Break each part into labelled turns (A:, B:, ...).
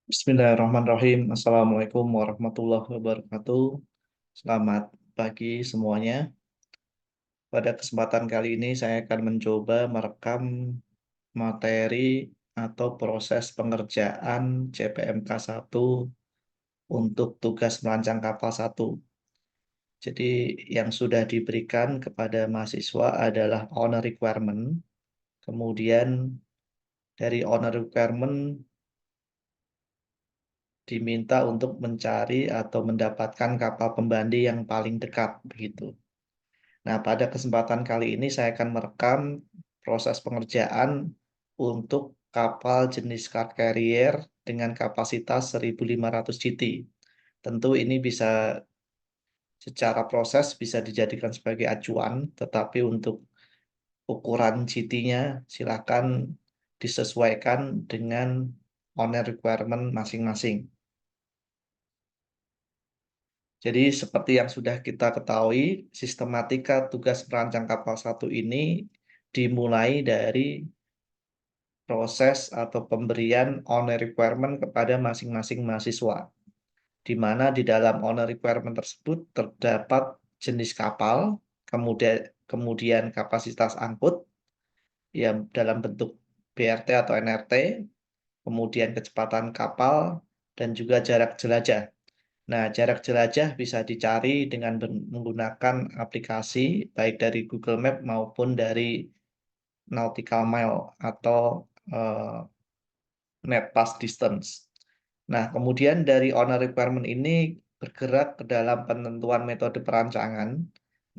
A: Bismillahirrahmanirrahim. Assalamualaikum warahmatullahi wabarakatuh. Selamat pagi semuanya. Pada kesempatan kali ini saya akan mencoba merekam materi atau proses pengerjaan CPMK 1 untuk tugas merancang kapal 1. Jadi yang sudah diberikan kepada mahasiswa adalah owner requirement. Kemudian dari owner requirement diminta untuk mencari atau mendapatkan kapal pembanding yang paling dekat begitu. Nah, pada kesempatan kali ini saya akan merekam proses pengerjaan untuk kapal jenis car carrier dengan kapasitas 1.500 GT. Tentu ini bisa secara proses bisa dijadikan sebagai acuan, tetapi untuk ukuran GT-nya silakan disesuaikan dengan owner requirement masing-masing. Jadi seperti yang sudah kita ketahui, sistematika tugas perancang kapal 1 ini dimulai dari proses atau pemberian owner requirement kepada masing-masing mahasiswa, di mana di dalam owner requirement tersebut terdapat jenis kapal, kemudian kapasitas angkut yang dalam bentuk BRT atau NRT, kemudian kecepatan kapal, dan juga jarak jelajah. Nah, jarak jelajah bisa dicari dengan menggunakan aplikasi baik dari Google Map maupun dari Nautical Mile atau Net Pass Distance. Nah, kemudian dari owner requirement ini bergerak ke dalam penentuan metode perancangan.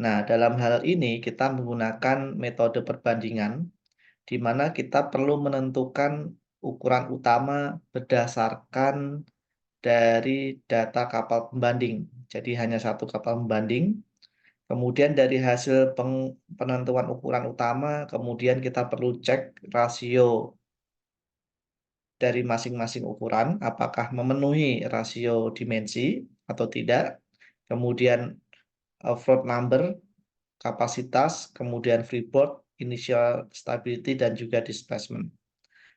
A: Nah, dalam hal ini kita menggunakan metode perbandingan, di mana kita perlu menentukan ukuran utama berdasarkan dari data kapal pembanding. Jadi hanya satu kapal pembanding. Kemudian dari hasil penentuan ukuran utama, kemudian kita perlu cek rasio dari masing-masing ukuran, apakah memenuhi rasio dimensi atau tidak. Kemudian float number, kapasitas, kemudian freeboard, initial stability, dan juga displacement.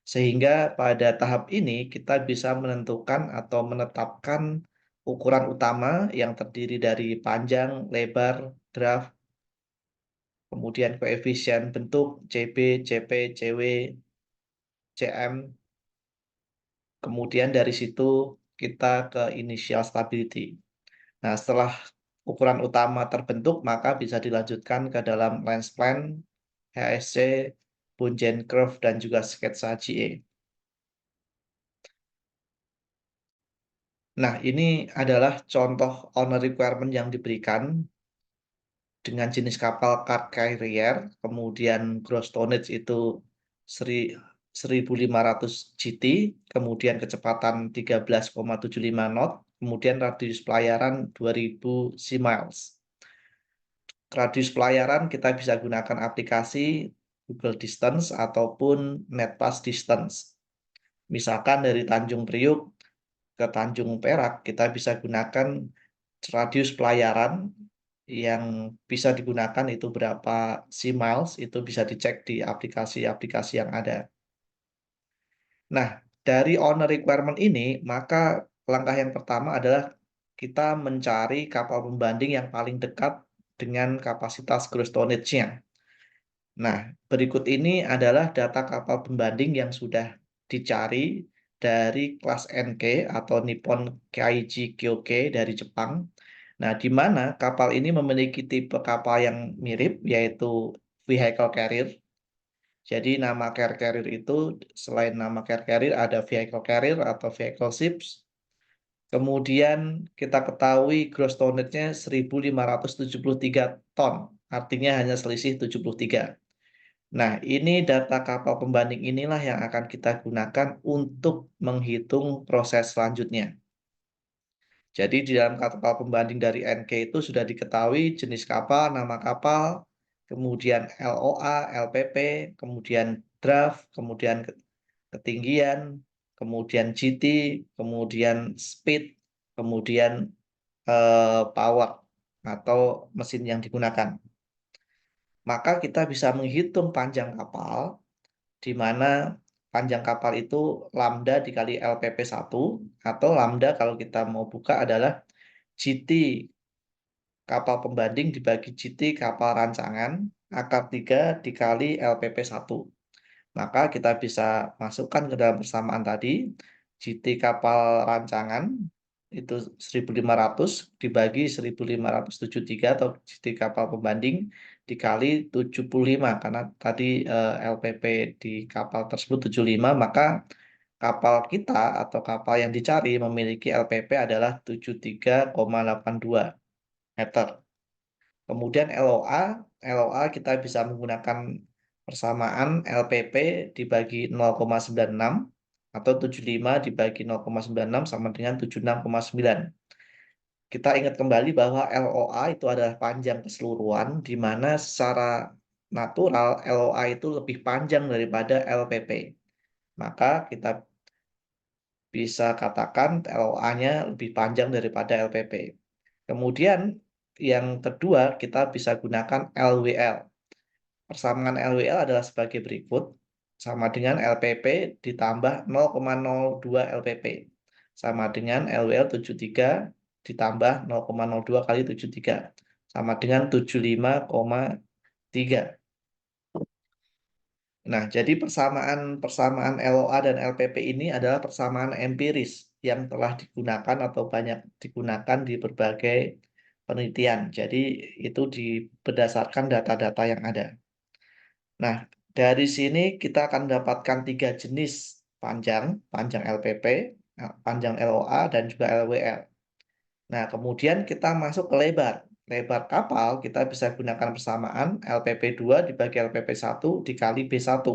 A: Sehingga pada tahap ini kita bisa menentukan atau menetapkan ukuran utama yang terdiri dari panjang, lebar, draft, kemudian koefisien bentuk CB, CP, CW, CM. Kemudian dari situ kita ke initial stability. Nah, setelah ukuran utama terbentuk, maka bisa dilanjutkan ke dalam lens plan, HSC, Bunsen curve, dan juga sketsa GE. Nah, ini adalah contoh owner requirement yang diberikan dengan jenis kapal car carrier, kemudian gross tonnage itu 1.500 GT, kemudian kecepatan 13,75 knot, kemudian radius pelayaran 2.000 sea miles. Radius pelayaran kita bisa gunakan aplikasi Google Distance ataupun NetPass Distance. Misalkan dari Tanjung Priuk ke Tanjung Perak, kita bisa gunakan radius pelayaran yang bisa digunakan itu berapa sea miles, itu bisa dicek di aplikasi-aplikasi yang ada. Nah, dari owner requirement ini, maka langkah yang pertama adalah kita mencari kapal pembanding yang paling dekat dengan kapasitas gross tonnage-nya. Nah, berikut ini adalah data kapal pembanding yang sudah dicari dari kelas NK atau Nippon Kaiji Kyokai dari Jepang. Nah, di mana kapal ini memiliki tipe kapal yang mirip, yaitu vehicle carrier. Jadi nama car carrier itu selain nama car carrier ada vehicle carrier atau vehicle ships. Kemudian kita ketahui gross tonnage-nya 1.573 ton, artinya hanya selisih 73. Nah, ini data kapal pembanding inilah yang akan kita gunakan untuk menghitung proses selanjutnya. Jadi di dalam kapal pembanding dari NK itu sudah diketahui jenis kapal, nama kapal, kemudian LOA, LPP, kemudian draft, kemudian ketinggian, kemudian GT, kemudian speed, kemudian power atau mesin yang digunakan. Maka kita bisa menghitung panjang kapal, di mana panjang kapal itu lambda dikali LPP1, atau lambda kalau kita mau buka adalah GT kapal pembanding dibagi GT kapal rancangan akar 3 dikali LPP1. Maka kita bisa masukkan ke dalam persamaan tadi, GT kapal rancangan itu 1500 dibagi 1573 atau GT kapal pembanding dikali 75, karena tadi LPP di kapal tersebut 75, maka kapal kita atau kapal yang dicari memiliki LPP adalah 73,82 meter. Kemudian LOA kita bisa menggunakan persamaan LPP dibagi 0,96 atau 75 dibagi 0,96 sama dengan 76,9. Kita ingat kembali bahwa LOA itu adalah panjang keseluruhan, di mana secara natural LOA itu lebih panjang daripada LPP. Maka kita bisa katakan LOA-nya lebih panjang daripada LPP. Kemudian yang kedua, kita bisa gunakan LWL. Persamaan LWL adalah sebagai berikut, sama dengan LPP ditambah 0,02 LPP, sama dengan LWL 73 ditambah 0,02 kali 73, sama dengan 75,3. Nah, jadi persamaan LOA dan LPP ini adalah persamaan empiris yang telah digunakan atau banyak digunakan di berbagai penelitian. Jadi itu berdasarkan data-data yang ada. Nah, dari sini kita akan mendapatkan 3 jenis panjang LPP, panjang LOA, dan juga LWL. Nah, kemudian kita masuk ke lebar. Lebar kapal kita bisa gunakan persamaan LPP2 dibagi LPP1 dikali B1.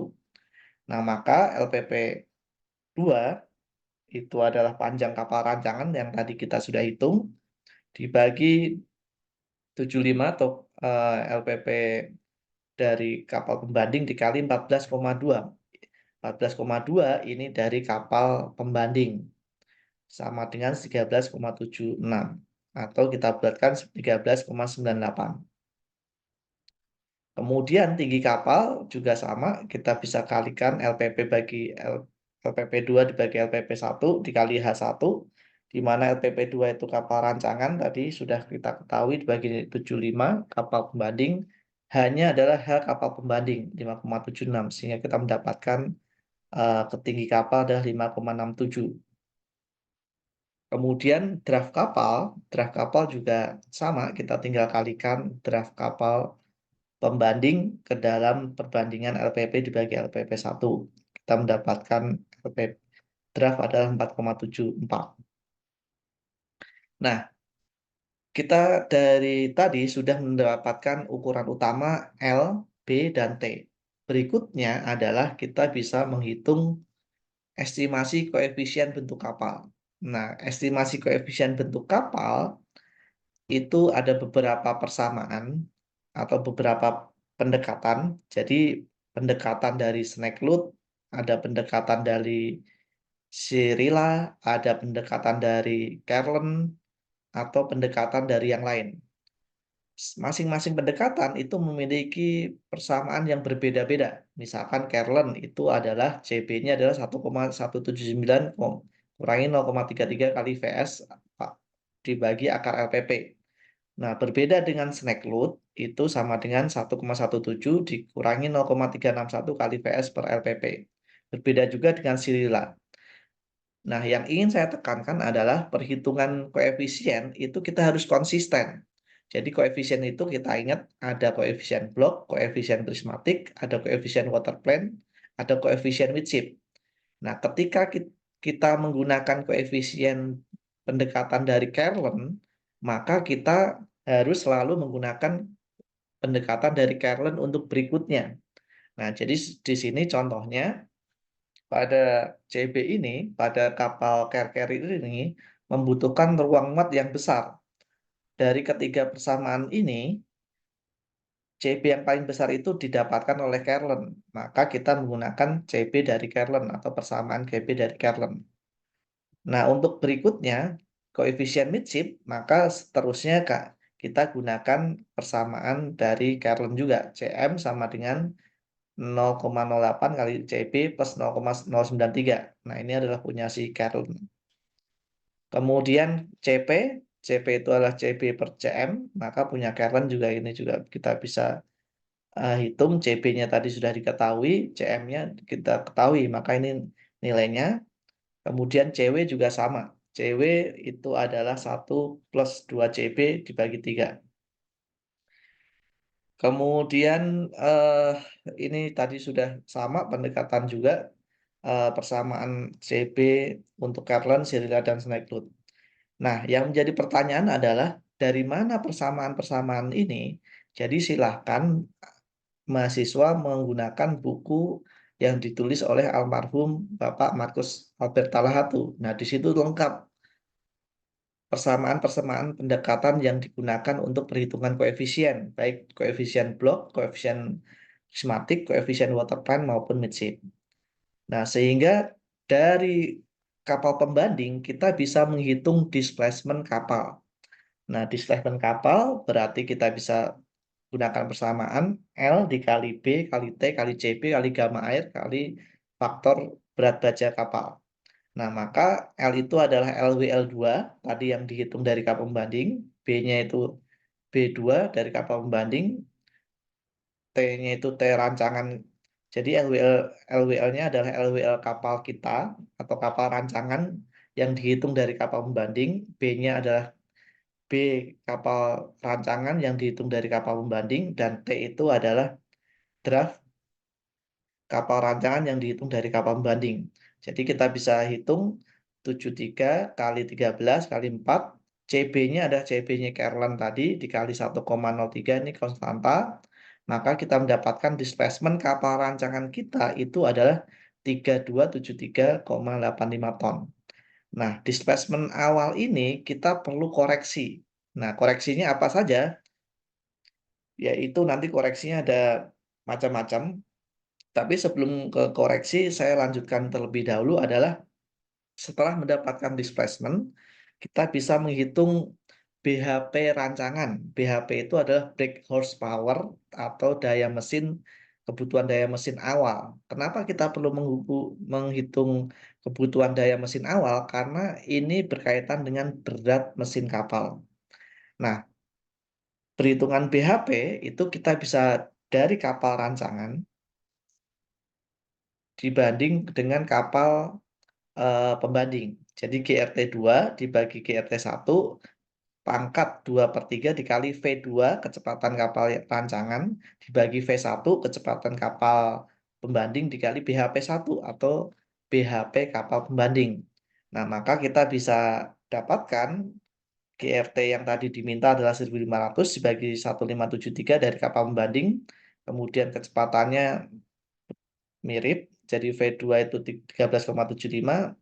A: Nah, maka LPP2 itu adalah panjang kapal rancangan yang tadi kita sudah hitung, dibagi 75 atau LPP dari kapal pembanding dikali 14,2. 14,2 ini dari kapal pembanding, sama dengan 13,76, atau kita bulatkan 13,98. Kemudian tinggi kapal juga sama, kita bisa kalikan LPP2 dibagi LPP1 dikali H1, di mana LPP2 itu kapal rancangan, tadi sudah kita ketahui dibagi 75, kapal pembanding hanya adalah H kapal pembanding 5,76, sehingga kita mendapatkan ketinggi kapal adalah 5,67. Kemudian draft kapal juga sama, kita tinggal kalikan draft kapal pembanding ke dalam perbandingan LPP dibagi LPP1. Kita mendapatkan LPP draft adalah 4,74. Nah, kita dari tadi sudah mendapatkan ukuran utama L, B, dan T. Berikutnya adalah kita bisa menghitung estimasi koefisien bentuk kapal. Nah, estimasi koefisien bentuk kapal itu ada beberapa persamaan atau beberapa pendekatan. Jadi, pendekatan dari Snelloot, ada pendekatan dari Sirilla, ada pendekatan dari Kerlen, atau pendekatan dari yang lain. Masing-masing pendekatan itu memiliki persamaan yang berbeda-beda. Misalkan Kerlen itu adalah CB-nya adalah 1,179 kurangi 0,33 kali VS dibagi akar LPP. Nah, berbeda dengan Snelloot itu sama dengan 1,17 dikurangi 0,361 kali VS per LPP. Berbeda juga dengan Sirilla. Nah, yang ingin saya tekankan adalah perhitungan koefisien itu kita harus konsisten. Jadi koefisien itu kita ingat ada koefisien Bloch, koefisien prismatik, ada koefisien water plane, ada koefisien Whitship. Nah, ketika kita menggunakan koefisien pendekatan dari Kerlen, maka kita harus selalu menggunakan pendekatan dari Kerlen untuk berikutnya. Nah, jadi di sini contohnya pada CB ini, pada kapal carrier ini membutuhkan ruang muat yang besar. Dari ketiga persamaan ini, CB yang paling besar itu didapatkan oleh Kerlen. Maka kita menggunakan CB dari Kerlen atau persamaan KB dari Kerlen. Nah, untuk berikutnya, koefisien midship, maka seterusnya kita gunakan persamaan dari Kerlen juga. CM sama dengan 0,08 kali CB plus 0,093. Nah, ini adalah punya si Carlin. Kemudian CP itu adalah CB per CM, maka punya Carlin juga ini juga kita bisa hitung. CB-nya tadi sudah diketahui, CM-nya kita ketahui, maka ini nilainya. Kemudian CW juga sama. CW itu adalah 1 plus 2 CB dibagi 3. Kemudian ini tadi sudah sama pendekatan juga, persamaan CB untuk Carlin, Sirilla, dan Snaglood. Nah, yang menjadi pertanyaan adalah dari mana persamaan-persamaan ini? Jadi silahkan mahasiswa menggunakan buku yang ditulis oleh almarhum Bapak Markus Albert Talahatu. Nah, di situ lengkap persamaan-persamaan pendekatan yang digunakan untuk perhitungan koefisien, baik koefisien Bloch, koefisien Schmatic, koefisien Waterplan maupun Midship. Nah, sehingga dari kapal pembanding kita bisa menghitung displacement kapal. Nah, displacement kapal berarti kita bisa gunakan persamaan L dikali B kali T kali CP kali gamma air kali faktor berat baja kapal. Nah, maka L itu adalah LWL2 tadi yang dihitung dari kapal pembanding, B-nya itu B2 dari kapal pembanding, T-nya itu T rancangan. Jadi LWL-nya adalah LWL kapal kita atau kapal rancangan yang dihitung dari kapal pembanding, B-nya adalah B kapal rancangan yang dihitung dari kapal pembanding, dan T itu adalah draft kapal rancangan yang dihitung dari kapal pembanding. Jadi kita bisa hitung 73 kali 13 kali 4, CB-nya ada CB-nya Carlin tadi dikali 1,03 ini konstanta, maka kita mendapatkan displacement kapal rancangan kita itu adalah 3273,85 ton. Nah, displacement awal ini kita perlu koreksi. Nah, koreksinya apa saja? Yaitu nanti koreksinya ada macam-macam. Tapi sebelum ke koreksi, saya lanjutkan terlebih dahulu adalah setelah mendapatkan displacement, kita bisa menghitung BHP rancangan. BHP itu adalah brake horsepower atau daya mesin, kebutuhan daya mesin awal. Kenapa kita perlu menghitung kebutuhan daya mesin awal? Karena ini berkaitan dengan berat mesin kapal. Nah, perhitungan BHP itu kita bisa dari kapal rancangan dibanding dengan kapal pembanding. Jadi GRT2 dibagi GRT1 pangkat 2/3 dikali V2 kecepatan kapal rancangan dibagi V1 kecepatan kapal pembanding dikali BHP1 atau BHP kapal pembanding. Nah, maka kita bisa dapatkan GRT yang tadi diminta adalah 1500 dibagi 1573 dari kapal pembanding, kemudian kecepatannya mirip, jadi V2 itu 13,75,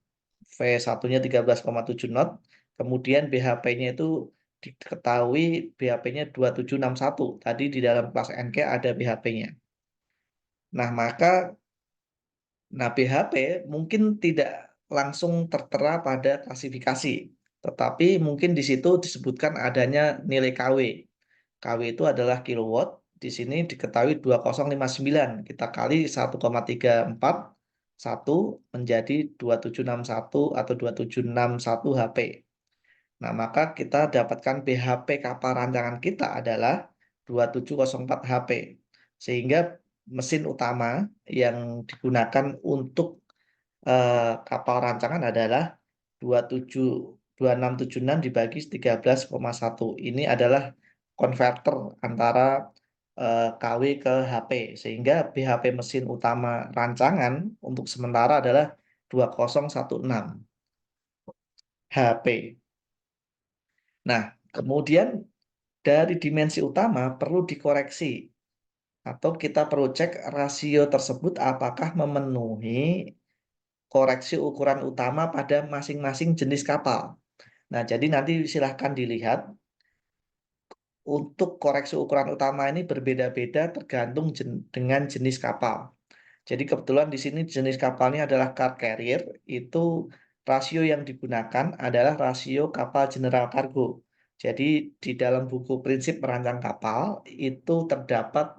A: V1-nya 13,7 knot, kemudian BHP-nya itu diketahui BHP-nya 2761. Tadi di dalam kelas NK ada BHP-nya. Nah, BHP mungkin tidak langsung tertera pada klasifikasi, tetapi mungkin di situ disebutkan adanya nilai KW. KW itu adalah kilowatt, di sini diketahui 2059. Kita kali 1,341 menjadi 2761 atau 2761 HP. Nah, maka kita dapatkan BHP kapal rancangan kita adalah 2704 HP. Sehingga mesin utama yang digunakan untuk kapal rancangan adalah 27 2676 dibagi 13,1. Ini adalah konverter antara KW ke HP, sehingga BHP mesin utama rancangan untuk sementara adalah 2016 HP. Nah, kemudian dari dimensi utama perlu dikoreksi atau kita perlu cek rasio tersebut apakah memenuhi koreksi ukuran utama pada masing-masing jenis kapal. Nah, jadi nanti silahkan dilihat untuk koreksi ukuran utama ini berbeda-beda tergantung dengan jenis kapal. Jadi kebetulan di sini jenis kapalnya adalah car carrier, itu rasio yang digunakan adalah rasio kapal general cargo. Jadi di dalam buku prinsip merancang kapal itu terdapat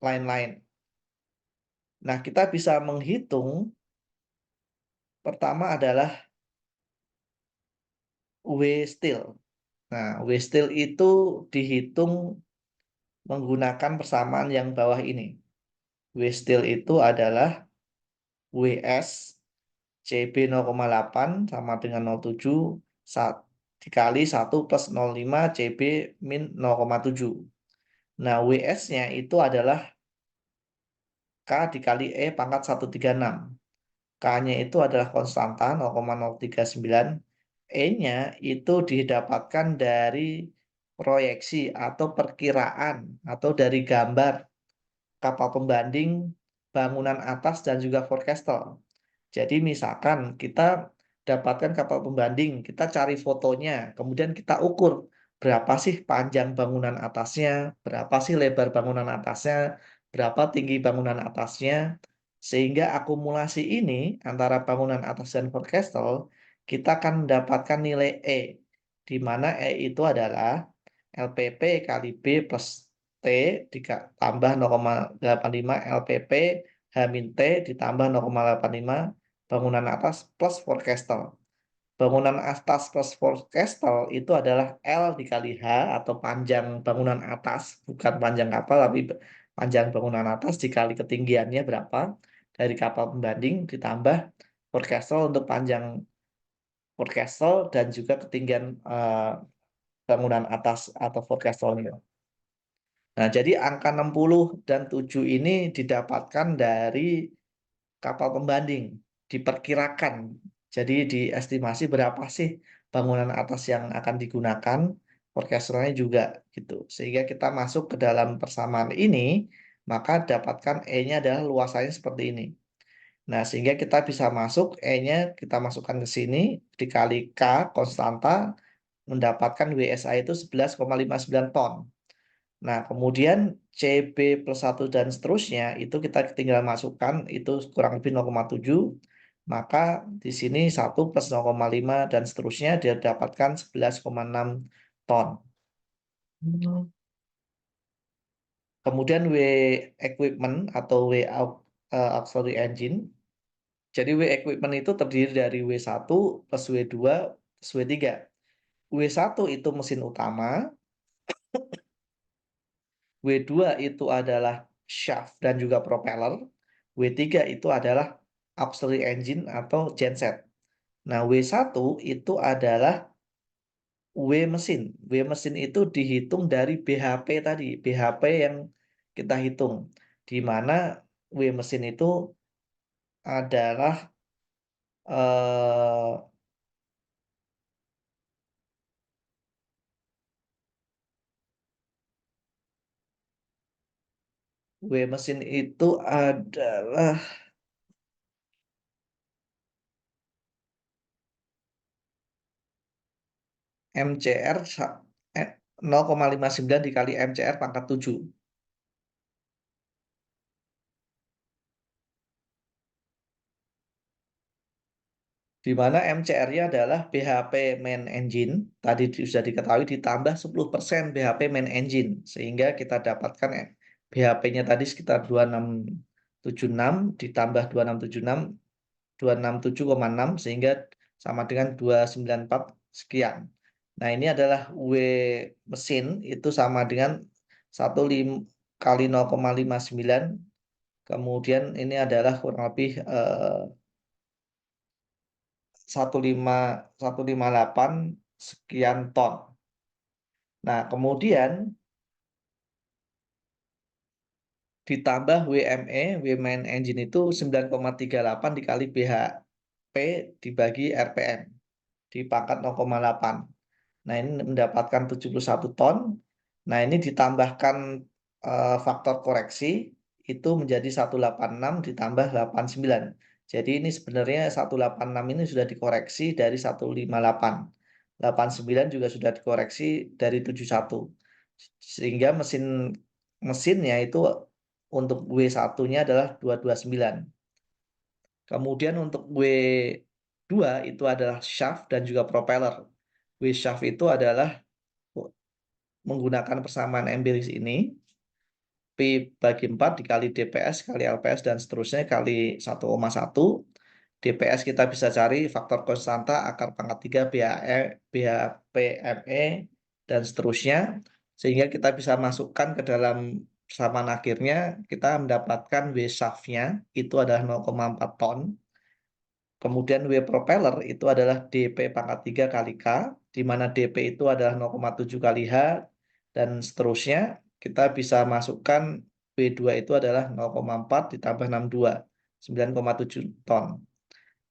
A: lain-lain. Nah, kita bisa menghitung pertama adalah W still. Nah, W still itu dihitung menggunakan persamaan yang bawah ini. W still itu adalah WS CB 0,8 sama dengan 0,7 dikali 1 plus 0,5 CB min 0,7. Nah, WS-nya itu adalah K dikali E pangkat 136. K-nya itu adalah konstanta 0,039. E-nya itu didapatkan dari proyeksi atau perkiraan atau dari gambar kapal pembanding bangunan atas dan juga forecastle. Jadi misalkan kita dapatkan kapal pembanding, kita cari fotonya, kemudian kita ukur berapa sih panjang bangunan atasnya, berapa sih lebar bangunan atasnya, berapa tinggi bangunan atasnya, sehingga akumulasi ini antara bangunan atas dan forecastle, kita akan mendapatkan nilai E, di mana E itu adalah LPP kali B plus T ditambah 0,85 LPP H-T ditambah 0,85 bangunan atas plus forecastle. Bangunan atas plus forecastle itu adalah L dikali H atau panjang bangunan atas, bukan panjang kapal, tapi panjang bangunan atas dikali ketinggiannya berapa dari kapal pembanding ditambah forecastle untuk panjang forecastle dan juga ketinggian bangunan atas atau forecastle-nya. Nah, jadi angka 60 dan 7 ini didapatkan dari kapal pembanding, diperkirakan. Jadi diestimasi berapa sih bangunan atas yang akan digunakan, forecast-nya juga gitu. Sehingga kita masuk ke dalam persamaan ini, maka dapatkan E-nya adalah luasannya seperti ini. Nah, sehingga kita bisa masuk E-nya kita masukkan ke sini dikali K konstanta mendapatkan WSA itu 11,59 ton. Nah, kemudian CB plus 1 dan seterusnya itu kita tinggal masukkan itu kurang lebih 0,7. Maka di sini 1 plus 0,5 dan seterusnya dia dapatkan 11,6 ton. Kemudian W equipment atau auxiliary engine. Jadi W equipment itu terdiri dari W1 plus W2 plus W3. W1 itu mesin utama, W2 itu adalah shaft dan juga propeller. W3 itu adalah auxiliary engine atau genset. Nah, W1 itu adalah W mesin. W mesin itu dihitung dari BHP tadi, BHP yang kita hitung. Di mana W mesin itu adalah eh, W mesin itu adalah MCR 0,59 dikali MCR pangkat 7. Di mana MCR-nya adalah BHP main engine, tadi sudah diketahui ditambah 10% BHP main engine, sehingga kita dapatkan BHP-nya tadi sekitar 2676 ditambah 2676, 267,6 sehingga sama dengan 294 sekian. Nah, ini adalah W mesin itu sama dengan 15 kali 0,59, kemudian ini adalah kurang lebih 1,5 1,58 sekian ton. Nah, kemudian ditambah WME, W main engine itu 9,38 dikali BHP dibagi RPM di pangkat 0,8. Nah, ini mendapatkan 71 ton. Nah, ini ditambahkan faktor koreksi itu menjadi 186 ditambah 89. Jadi ini sebenarnya 186 ini sudah dikoreksi dari 158. 89 juga sudah dikoreksi dari 71. Sehingga mesinnya itu untuk W1-nya adalah 229. Kemudian untuk W2 itu adalah shaft dan juga propeller. W shaft itu adalah menggunakan persamaan empiris ini. bagi 4 dikali DPS kali LPS dan seterusnya kali 1,1. DPS kita bisa cari faktor konstanta akar pangkat 3 BHPME dan seterusnya, sehingga kita bisa masukkan ke dalam persamaan akhirnya, kita mendapatkan W shaft-nya itu adalah 0,4 ton. Kemudian W propeller itu adalah dP pangkat 3 kali K, di mana dP itu adalah 0,7 kali H, dan seterusnya. Kita bisa masukkan W2 itu adalah 0,4 ditambah 62, 9,7 ton.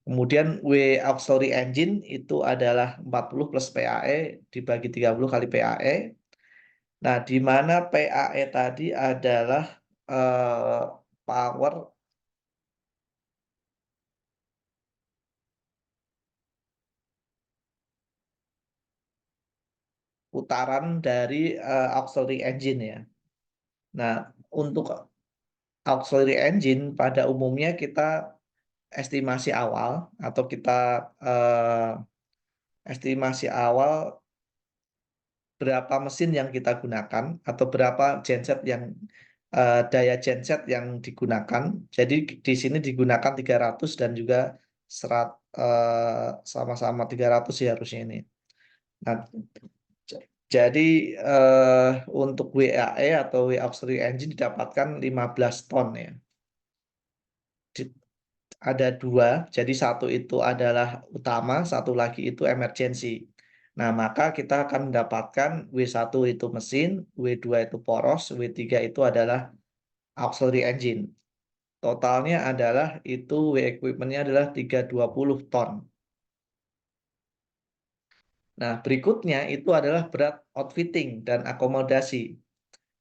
A: Kemudian W auxiliary engine itu adalah 40 plus PAE dibagi 30 kali PAE. Nah, di mana PAE tadi adalah power putaran dari auxiliary engine ya. Nah, untuk auxiliary engine pada umumnya kita estimasi awal atau kita estimasi awal berapa mesin yang kita gunakan atau berapa genset yang daya genset yang digunakan. Jadi di sini digunakan 300 dan juga serat sama-sama 300 sih harusnya ini. Nah, jadi untuk WAE atau W auxiliary engine didapatkan 15 ton ya. Ada dua, jadi satu itu adalah utama, satu lagi itu emergency. Nah, maka kita akan mendapatkan W1 itu mesin, W2 itu poros, W3 itu adalah auxiliary engine. Totalnya adalah itu W equipment-nya adalah 320 ton. Nah, berikutnya itu adalah berat outfitting dan akomodasi.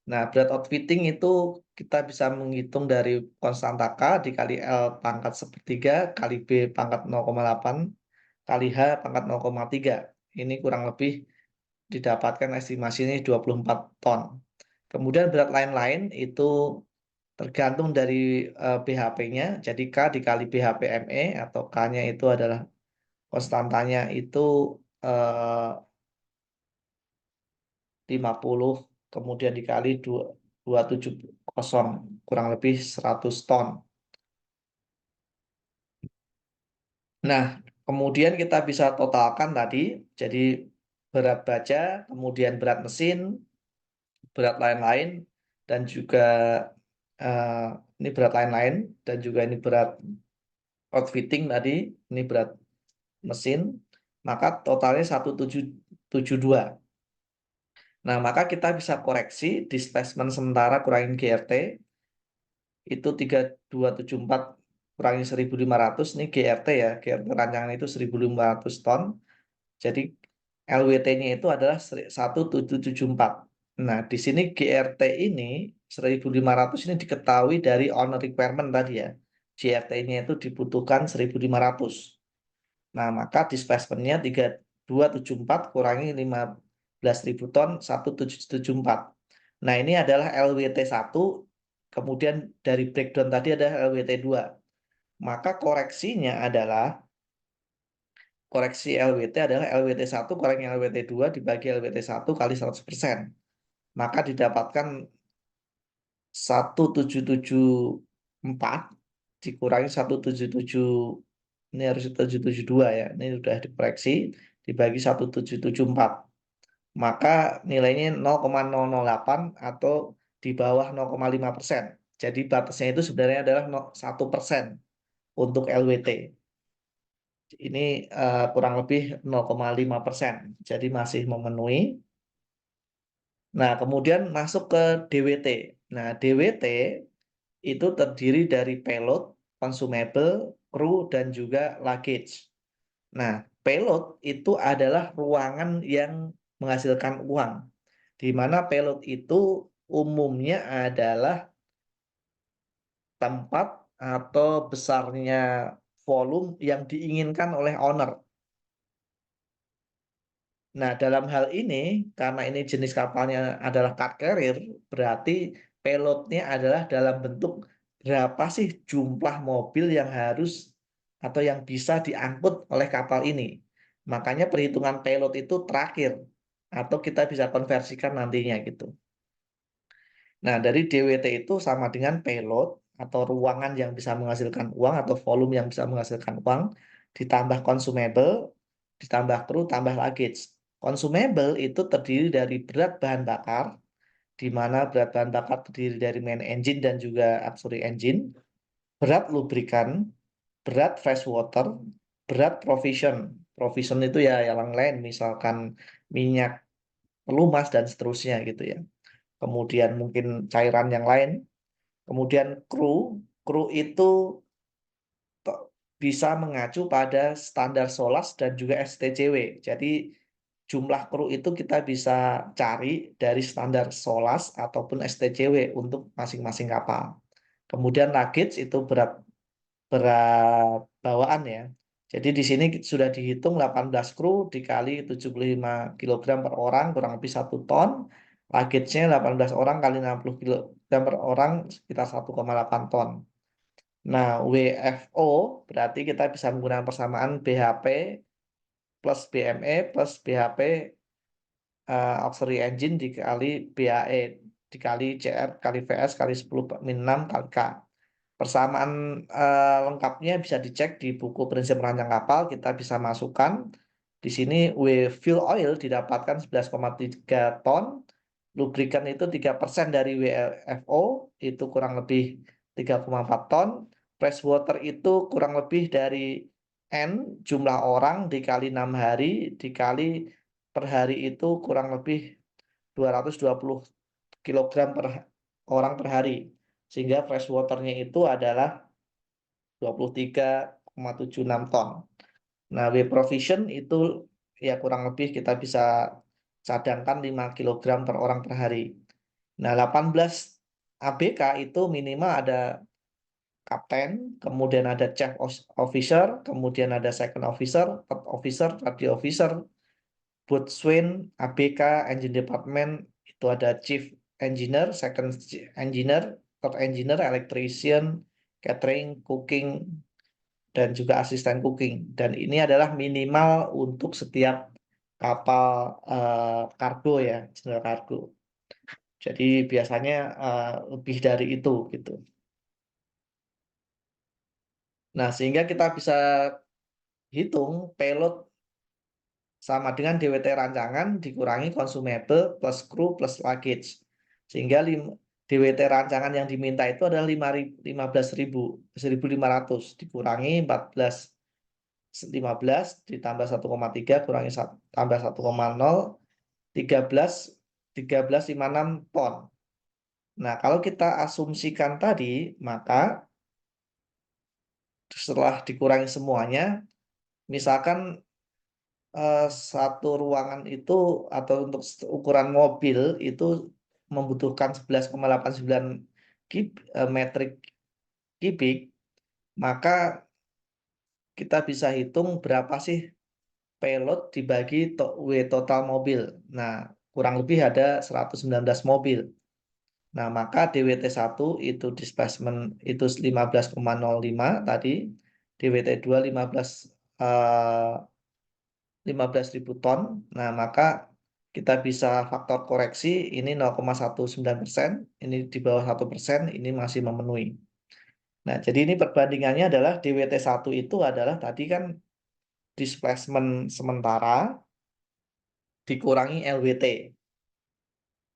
A: Nah, berat outfitting itu kita bisa menghitung dari konstanta K dikali L pangkat 1/3 kali B pangkat 0,8 kali H pangkat 0,3. Ini kurang lebih didapatkan estimasi ini 24 ton. Kemudian berat lain-lain itu tergantung dari BHP-nya. Jadi K dikali BHPME atau K-nya itu adalah konstantanya itu 50, kemudian dikali 270, kurang lebih 100 ton. Nah, kemudian kita bisa totalkan tadi, jadi berat baja, kemudian berat mesin, berat lain-lain, dan juga ini berat lain-lain, dan juga ini berat outfitting tadi, ini berat mesin, maka totalnya 1772. Nah, maka kita bisa koreksi displacement sementara kurangin GRT, itu 3274 kurangi 1500, ini GRT ya, GRT rancangan itu 1500 ton. Jadi LWT-nya itu adalah 1774. Nah, di sini GRT ini 1500 ini diketahui dari owner requirement tadi ya. GRT-nya itu dibutuhkan 1500. Nah, maka displacement-nya 3274 kurangi 15.000 ton 1774. Nah, ini adalah LWT1, kemudian dari breakdown tadi ada LWT2. Maka koreksi LWT adalah LWT1 kurangi LWT2 dibagi LWT1 kali 100%. Maka didapatkan 1774 dikurangi 177, ini harus 772 ya. Ini sudah dikoreksi dibagi 1774. Maka nilainya 0,008 atau di bawah 0,5%. Jadi batasnya itu sebenarnya adalah 1% untuk LWT. Ini kurang lebih 0,5%. Jadi masih memenuhi. Nah, kemudian masuk ke DWT. Nah, DWT itu terdiri dari payload, consumable, crew, dan juga luggage. Nah, payload itu adalah ruangan yang menghasilkan uang, di mana payload itu umumnya adalah tempat atau besarnya volume yang diinginkan oleh owner. Nah, dalam hal ini, karena ini jenis kapalnya adalah car carrier, berarti payloadnya adalah dalam bentuk berapa sih jumlah mobil yang harus atau yang bisa diangkut oleh kapal ini. Makanya perhitungan payload itu terakhir, atau kita bisa konversikan nantinya gitu. Nah, dari DWT itu sama dengan payload atau ruangan yang bisa menghasilkan uang atau volume yang bisa menghasilkan uang, ditambah consumable, ditambah kru, tambah luggage. Consumable itu terdiri dari berat bahan bakar, di mana berat bahan bakar terdiri dari main engine dan juga auxiliary engine, berat lubrikan, berat fresh water, berat provision. Provision itu ya yang lain, misalkan minyak, pelumas, dan seterusnya gitu ya. Kemudian mungkin cairan yang lain. Kemudian kru itu bisa mengacu pada standar SOLAS dan juga STCW. Jadi jumlah kru itu kita bisa cari dari standar SOLAS ataupun STCW untuk masing-masing kapal. Kemudian luggage itu berat berat bawaan ya. Jadi di sini sudah dihitung 18 kru dikali 75 kilogram per orang kurang lebih 1 ton. Luggage-nya 18 orang kali 60 kilogram per orang sekitar 1,8 ton. Nah, WFO berarti kita bisa menggunakan persamaan BHP plus BME plus BHP auxiliary engine dikali BAE dikali CR kali VS kali 10 min 6 kali K. Persamaan lengkapnya bisa dicek di buku prinsip merancang kapal, kita bisa masukkan. Di sini fuel oil didapatkan 11,3 ton, lubrikan itu 3% dari WFO, itu kurang lebih 3,4 ton, fresh water itu kurang lebih dari N, jumlah orang dikali 6 hari, dikali per hari itu kurang lebih 220 kilogram per orang per hari. Sehingga fresh water-nya itu adalah 23,76 ton. Nah, W provision itu ya kurang lebih kita bisa cadangkan 5 kilogram per orang per hari. Nah, 18 ABK itu minimal ada kapten, kemudian ada chief officer, kemudian ada second officer, third officer, radio officer, boatswain, ABK, engine department, itu ada chief engineer, second engineer, third engineer, electrician, catering, cooking, dan juga asisten cooking. Dan ini adalah minimal untuk setiap kapal kargo ya, general kargo. Jadi biasanya lebih dari itu gitu. Nah, sehingga kita bisa hitung payload sama dengan DWT rancangan dikurangi consumable plus kru plus luggage. Sehingga DWT rancangan yang diminta itu adalah 15.000, 1.500 dikurangi 15 ditambah 1,3 kurangi tambah 1,0 13 13,56 ton. Nah, kalau kita asumsikan tadi, maka setelah dikurangi semuanya, misalkan satu ruangan itu atau untuk ukuran mobil itu membutuhkan 11,89 metrik kubik, maka kita bisa hitung berapa sih payload dibagi total mobil. Nah, kurang lebih ada 119 mobil. Nah, maka DWT1 itu displacement itu 15,05 tadi, DWT2 15.000 ton. Nah, maka kita bisa faktor koreksi ini 0,19%, ini di bawah 1%, ini masih memenuhi. Nah, jadi ini perbandingannya adalah DWT1 itu adalah tadi kan displacement sementara dikurangi LWT,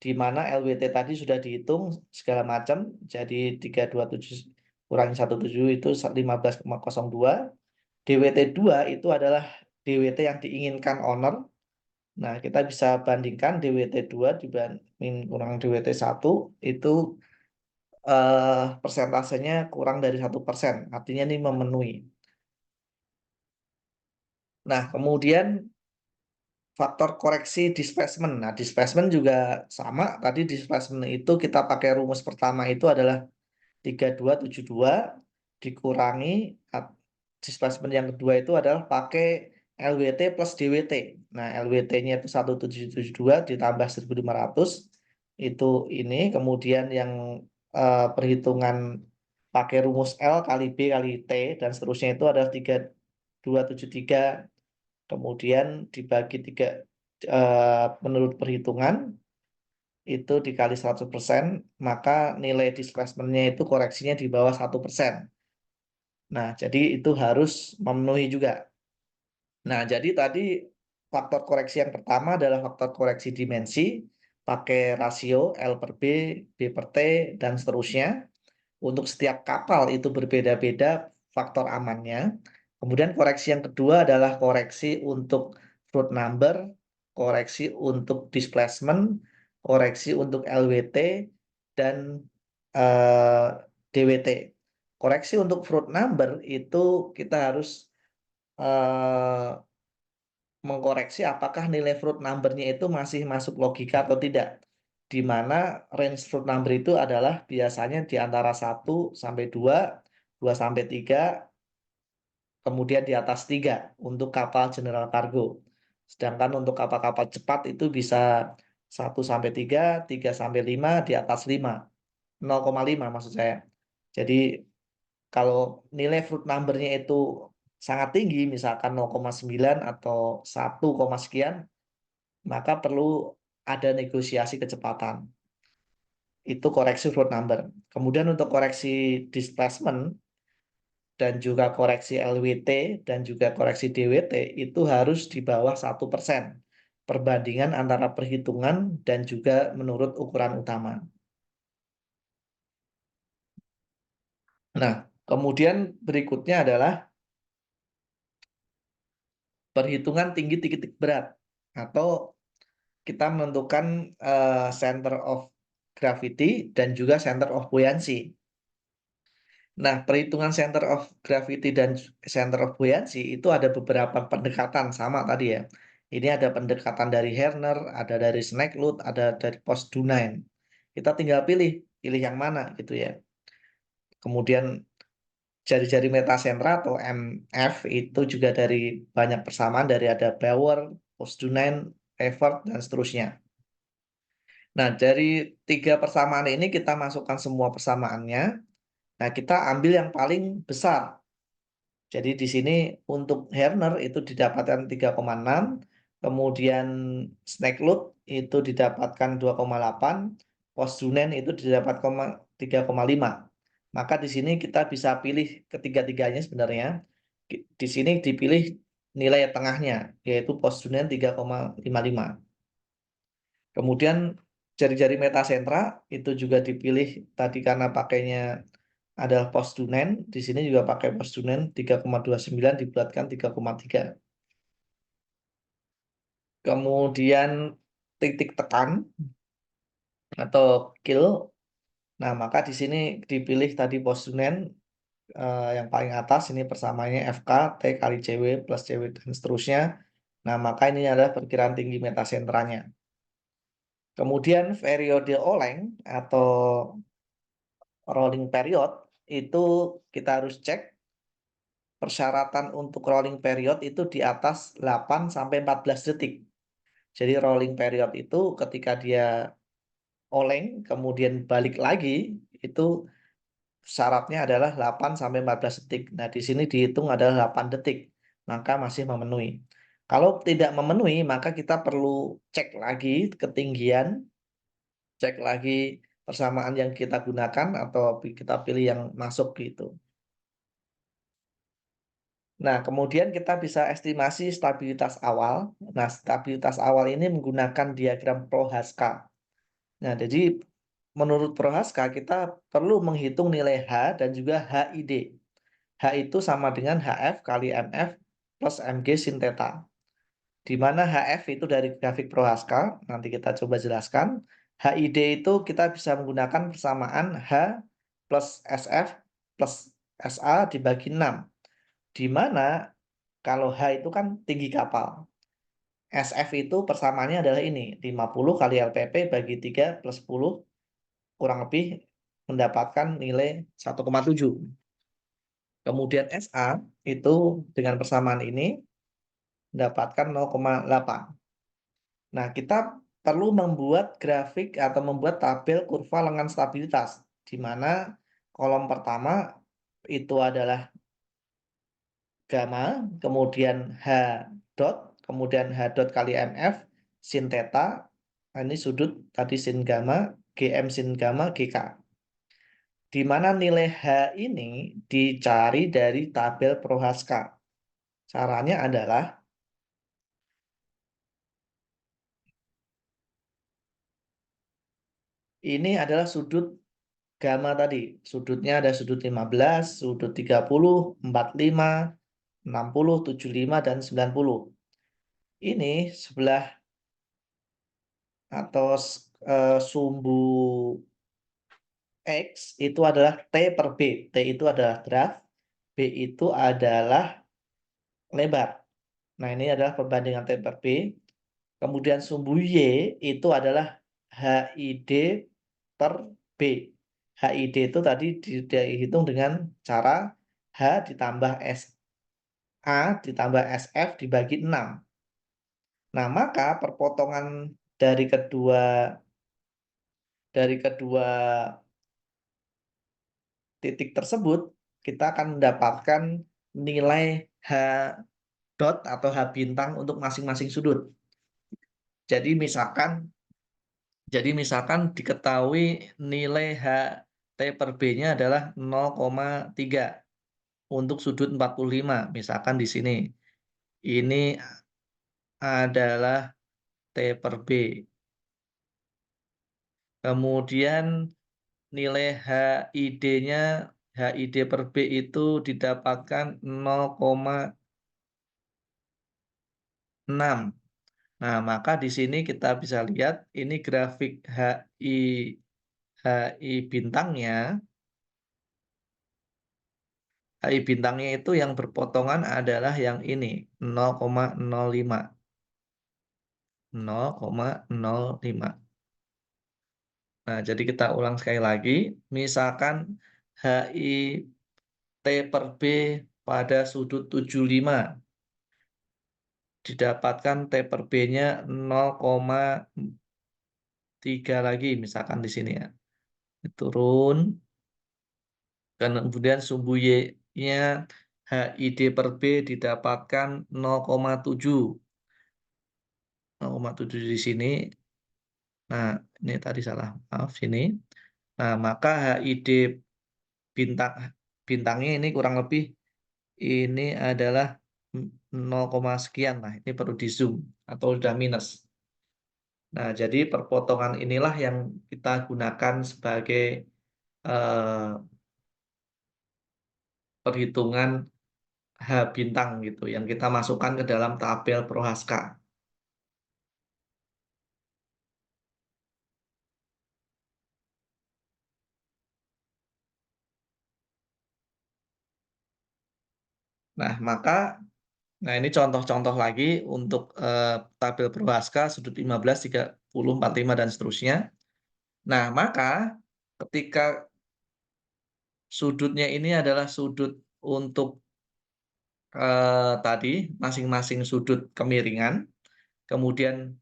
A: di mana LWT tadi sudah dihitung segala macam, jadi 327 kurangi 17 itu 15,02. DWT2 itu adalah DWT yang diinginkan owner. Nah, kita bisa bandingkan DWT2 dibanding kurang DWT1 itu persentasenya kurang dari 1%, artinya ini memenuhi. Nah, kemudian faktor koreksi displacement. Nah, displacement juga sama. Tadi displacement itu kita pakai rumus pertama itu adalah 3272 dikurangi displacement yang kedua itu adalah pakai LWT plus DWT. Nah, LWT-nya itu 1772 ditambah 1500 itu ini. Kemudian yang perhitungan pakai rumus L kali B kali T dan seterusnya itu adalah 3273 kemudian dibagi 3 menurut perhitungan itu dikali 100%, maka nilai displacement-nya itu koreksinya di bawah 1%. Nah, jadi itu harus memenuhi juga. Nah, jadi tadi faktor koreksi yang pertama adalah faktor koreksi dimensi, pakai rasio L per B, B per T, dan seterusnya. Untuk setiap kapal itu berbeda-beda faktor amannya. Kemudian koreksi yang kedua adalah koreksi untuk float number, koreksi untuk displacement, koreksi untuk LWT, dan DWT. Koreksi untuk float number itu kita harus eh, mengkoreksi apakah nilai fruit number-nya itu masih masuk logika atau tidak. Di mana range fruit number itu adalah biasanya di antara 1 sampai 2, 2 sampai 3, kemudian di atas 3 untuk kapal general cargo. Sedangkan untuk kapal-kapal cepat itu bisa 1 sampai 3, 3 sampai 5, di atas 5. 0,5 maksud saya. Jadi kalau nilai fruit number-nya itu sangat tinggi, misalkan 0,9 atau 1, sekian, maka perlu ada negosiasi kecepatan. Itu koreksi float number. Kemudian untuk koreksi displacement dan juga koreksi LWT dan juga koreksi DWT itu harus di bawah 1% perbandingan antara perhitungan dan juga menurut ukuran utama. Nah, kemudian berikutnya adalah perhitungan tinggi titik berat atau kita menentukan center of gravity dan juga center of buoyancy. Nah, perhitungan center of gravity dan center of buoyancy itu ada beberapa pendekatan sama tadi ya. Ini ada pendekatan dari Herner, ada dari Sneglut, ada dari Post-Dunine. Kita tinggal pilih yang mana gitu ya. Kemudian jari-jari metasentra atau MF itu juga dari banyak persamaan, dari ada Bauer, Post-Dunine, Evert, dan seterusnya. Nah, dari 3 persamaan ini kita masukkan semua persamaannya. Nah, kita ambil yang paling besar. Jadi di sini untuk Herner itu didapatkan 3,6, kemudian Snakeloot itu didapatkan 2,8, Postdunen itu didapat 3,5. Maka di sini kita bisa pilih ketiga-tiganya sebenarnya. Di sini dipilih nilai tengahnya, yaitu Postdunen 3,55. Kemudian jari-jari metasentra itu juga dipilih tadi karena pakainya adalah Postdunen. Di sini juga pakai Postdunen 3,29 dibulatkan 3,3. Kemudian titik tekan atau kill. Nah, maka di sini dipilih tadi Postdunen yang paling atas ini persamaannya FK T kali CW plus CW dan seterusnya. Nah, maka ini adalah perkiraan tinggi metasentranya. Kemudian periode oleng atau rolling period itu kita harus cek persyaratan untuk rolling period itu di atas 8 sampai 14 detik. Jadi rolling period itu ketika dia oleng kemudian balik lagi itu syaratnya adalah 8 sampai 14 detik. Nah, di sini dihitung adalah 8 detik. Maka masih memenuhi. Kalau tidak memenuhi, maka kita perlu cek lagi ketinggian, cek lagi persamaan yang kita gunakan atau kita pilih yang masuk gitu. Nah, kemudian kita bisa estimasi stabilitas awal. Nah, stabilitas awal ini menggunakan diagram Prohaska. Nah, jadi menurut Prohaska kita perlu menghitung nilai H dan juga HID. H itu sama dengan HF kali MF plus MG sin theta. Di mana HF itu dari grafik Prohaska, nanti kita coba jelaskan. HID itu kita bisa menggunakan persamaan H plus SF plus SA dibagi 6. Di mana kalau H itu kan tinggi kapal. SF itu persamaannya adalah ini, 50 kali LPP bagi 3 plus 10, kurang lebih mendapatkan nilai 1,7. Kemudian SA itu dengan persamaan ini mendapatkan 0,8. Nah, kita perlu membuat grafik atau membuat tabel kurva lengan stabilitas, di mana kolom pertama itu adalah gamma, kemudian H dot, kemudian H dot kali MF, sin theta, Nah, ini sudut tadi sin gamma, GM sin gamma, GK. Di mana nilai H ini dicari dari tabel Prohaska. Caranya adalah ini adalah sudut gamma tadi. Sudutnya ada sudut 15, sudut 30, 45, 60, 75, dan 90. Ini sebelah atau sumbu X itu adalah T per B. T itu adalah graf, B itu adalah lebar. Nah, ini adalah perbandingan T per B. Kemudian sumbu Y itu adalah HID per B. HID itu tadi dihitung dengan cara H ditambah SA ditambah SF dibagi 6. Nah, maka perpotongan dari kedua titik tersebut kita akan mendapatkan nilai H dot atau H bintang untuk masing-masing sudut. Jadi misalkan diketahui nilai H T per B-nya adalah 0,3 untuk sudut 45. Misalkan di sini. Ini adalah T per B. Kemudian nilai HID-nya, HID per B itu didapatkan 0,6. Nah, maka di sini kita bisa lihat ini grafik HI bintangnya. HI bintangnya itu yang berpotongan adalah yang ini, 0,05. 0,05. Nah, jadi kita ulang sekali lagi. Misalkan HI T per B pada sudut 75 didapatkan T per B-nya 0,3 lagi misalkan di sini ya. Turun kemudian sumbu Y-nya HID per B didapatkan 0,7. 0,7 di sini. Nah, ini tadi salah. Maaf sini. Nah, maka HID bintangnya ini kurang lebih ini adalah 0, sekian. Nah, ini perlu di zoom atau sudah minus. Nah, jadi perpotongan inilah yang kita gunakan sebagai eh, perhitungan H bintang gitu, yang kita masukkan ke dalam tabel Prohaska. Nah, ini contoh-contoh lagi untuk tabel Prohaska sudut 15, 30, 45, dan seterusnya. Nah, maka ketika sudutnya ini adalah sudut untuk tadi masing-masing sudut kemiringan, kemudian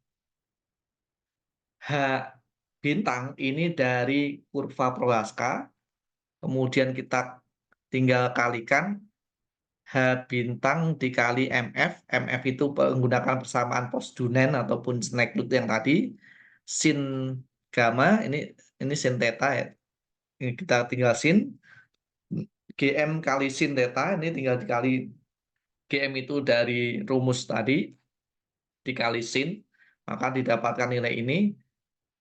A: H bintang ini dari kurva Prohaska, kemudian kita tinggal kalikan H bintang dikali MF. MF itu menggunakan persamaan Pos-Dunen ataupun Snakelut yang tadi. Sin gamma, ini sin theta ya. Ini kita tinggal sin. GM kali sin theta, ini tinggal dikali GM itu dari rumus tadi, dikali sin, maka didapatkan nilai ini.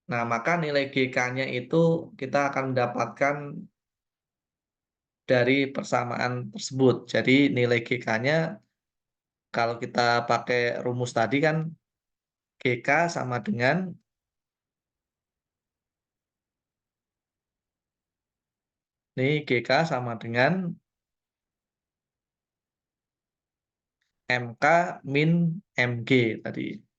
A: Nah, maka nilai GK-nya itu kita akan mendapatkan dari persamaan tersebut. Jadi nilai GK-nya kalau kita pakai rumus tadi kan GK sama dengan ini GK sama dengan MK min MG tadi.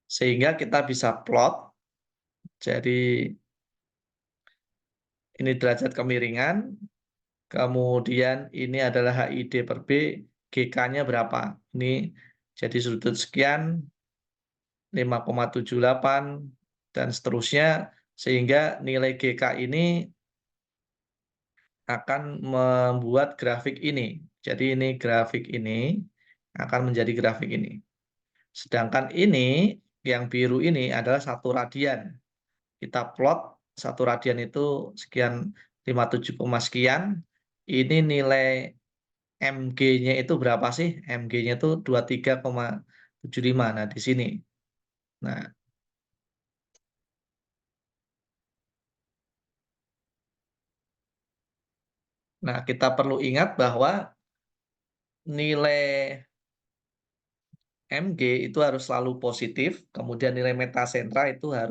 A: Sehingga kita bisa plot. Jadi ini derajat kemiringan. Kemudian ini adalah HID per B. GK-nya berapa? Ini jadi sudut sekian, 5,78, dan seterusnya. Sehingga nilai GK ini akan membuat grafik ini. Jadi ini grafik ini akan menjadi grafik ini. Sedangkan ini, yang biru ini adalah 1 radian. Kita plot 1 radian itu sekian 57, sekian. Ini nilai mg-nya itu berapa sih? Mg-nya itu 23,75. Nah, di sini. Nah, kita perlu ingat bahwa nilai mg itu harus selalu positif, kemudian nilai metasentra itu eh,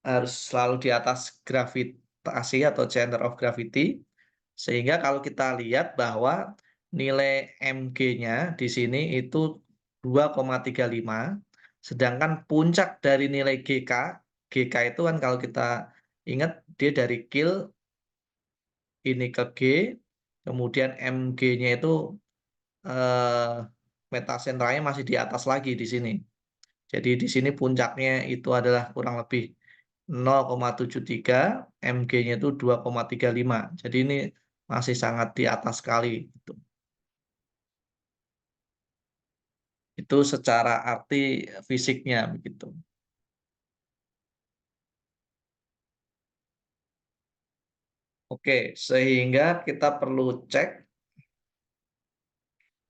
A: harus selalu di atas gravitasi atau center of gravity, sehingga kalau kita lihat bahwa nilai mg-nya di sini itu 2,35, sedangkan puncak dari nilai GK itu kan kalau kita ingat dia dari kill ini ke G, kemudian mg-nya itu eh, metasentranya masih di atas lagi di sini. Jadi di sini puncaknya itu adalah kurang lebih 0,73, mg-nya itu 2,35. Jadi ini masih sangat di atas sekali gitu. Itu secara arti fisiknya begitu. Oke, sehingga kita perlu cek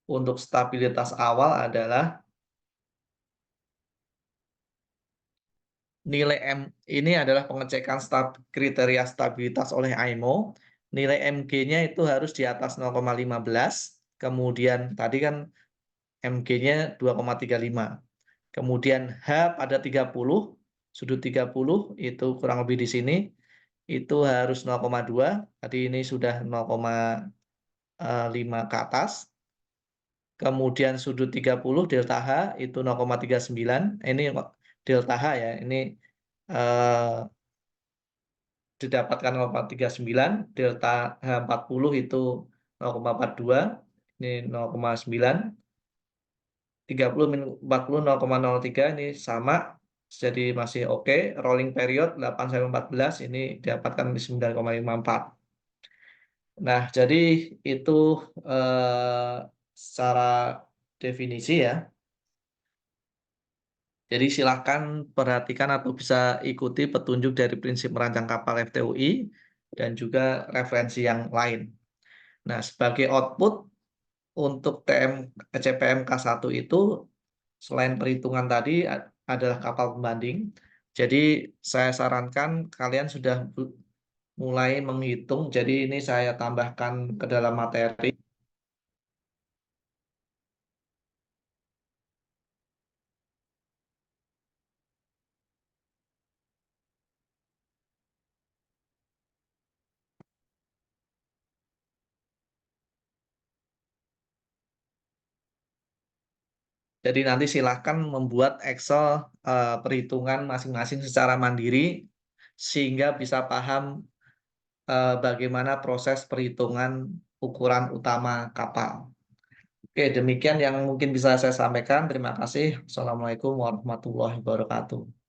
A: untuk stabilitas awal adalah nilai M ini adalah pengecekan kriteria stabilitas oleh AIMO. Nilai mg-nya itu harus di atas 0,15. Kemudian tadi kan mg-nya 2,35. Kemudian H pada 30, sudut 30 itu kurang lebih di sini, itu harus 0,2. Tadi ini sudah 0,5 ke atas. Kemudian sudut 30 delta H itu 0,39. Ini delta H ya. Ini eh, didapatkan 0,39. Delta H40 itu 0,42. Ini 0,9. 30 minus 40 0,03 ini sama, jadi masih oke. Rolling period 8 sampai 14 ini didapatkan di 9,54. Nah, jadi itu eh, secara definisi ya. Jadi silahkan perhatikan atau bisa ikuti petunjuk dari prinsip merancang kapal FTUI dan juga referensi yang lain. Nah, sebagai output untuk CPMK 1 itu selain perhitungan tadi adalah kapal pembanding. Jadi saya sarankan kalian sudah mulai menghitung. Jadi ini saya tambahkan ke dalam materi. Jadi nanti silahkan membuat Excel perhitungan masing-masing secara mandiri sehingga bisa paham bagaimana proses perhitungan ukuran utama kapal. Oke, demikian yang mungkin bisa saya sampaikan. Terima kasih. Assalamualaikum warahmatullahi wabarakatuh.